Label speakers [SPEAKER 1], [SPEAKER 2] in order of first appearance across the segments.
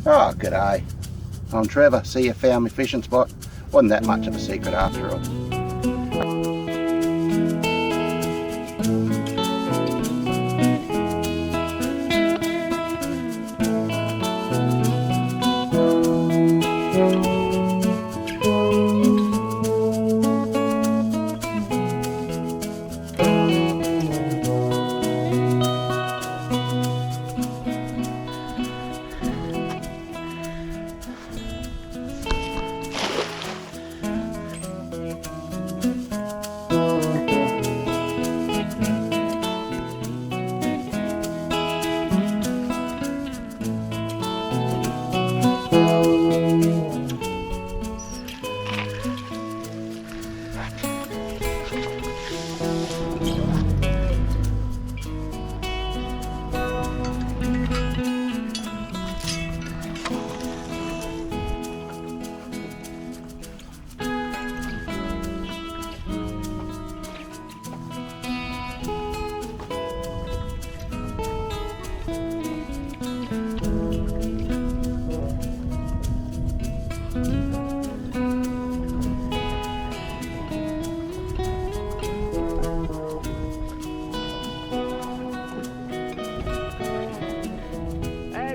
[SPEAKER 1] Oh, g'day. I'm Trevor. See, you found my fishing spot. Wasn't that much of a secret after all.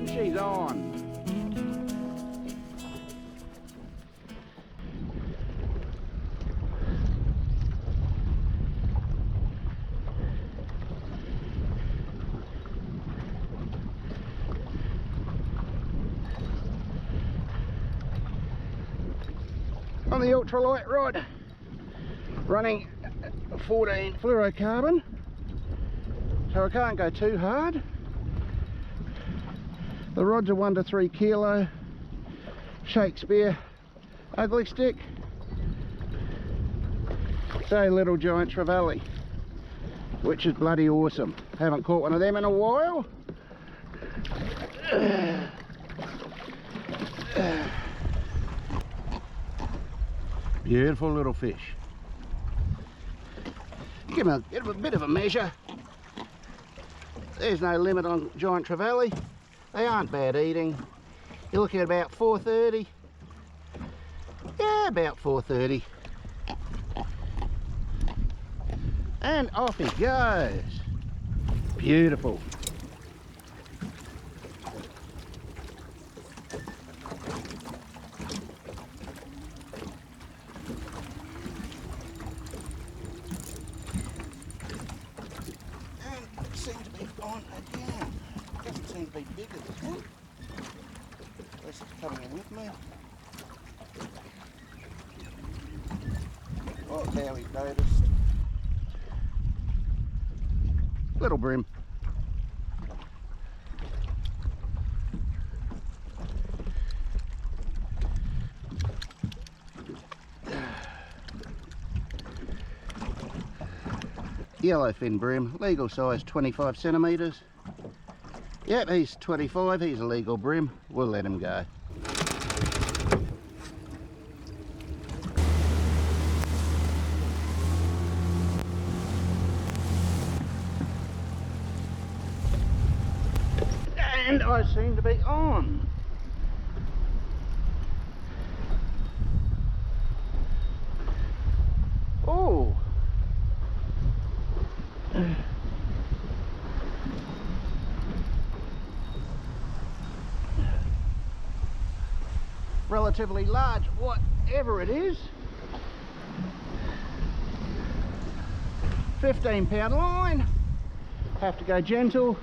[SPEAKER 1] She's on. On the ultralight rod, running 14 fluorocarbon, so I can't go too hard. The rods are 1 to 3 kilo Shakespeare ugly stick. So little Giant Trevally, which is bloody awesome. Haven't caught one of them in a while. Beautiful little fish. Give him a bit of a measure. There's no limit on Giant Trevally. They aren't bad eating. You're looking at about 430. Yeah, about 430. And off he goes. Beautiful. And it seems to be gone again. Doesn't seem to be bigger this one. Unless it's coming in with me. Oh, now we've noticed. Little bream. Yellowfin bream, legal size 25 centimetres. Yep, he's 25, he's a legal bream. We'll let him go. And I seem to be on. Oh. Relatively large, whatever it is. 15-pound line. Have to go gentle.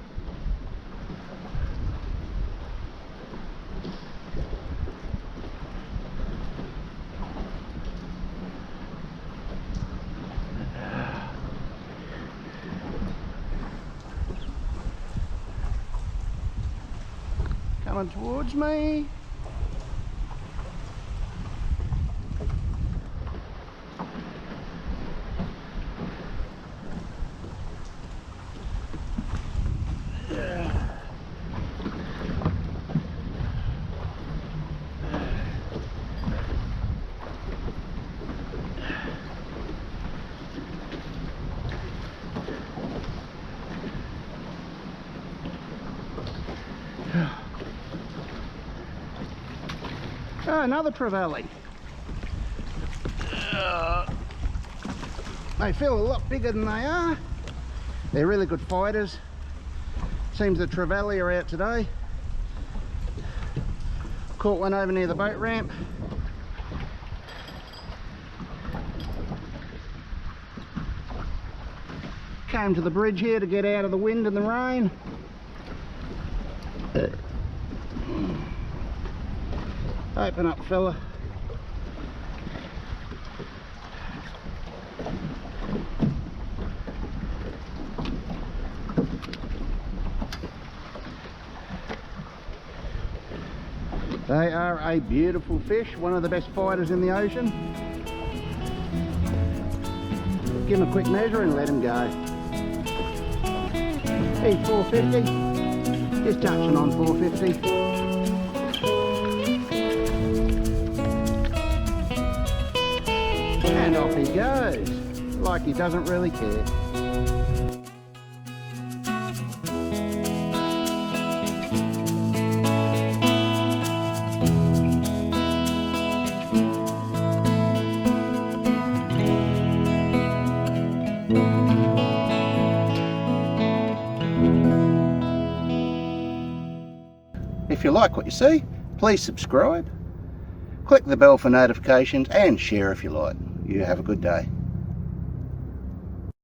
[SPEAKER 1] Coming towards me. Oh, another Trevally. They feel a lot bigger than they are. They're really good fighters. Seems the Trevally are out today. Caught one over near the boat ramp. Came to the bridge here to get out of the wind and the rain. Open up, fella. They are a beautiful fish, one of the best fighters in the ocean. Give him a quick measure and let him go. He's 450, just touching on 450. And off he goes, like he doesn't really care. If you like what you see, please subscribe, click the bell for notifications and share if you like. You have a good day.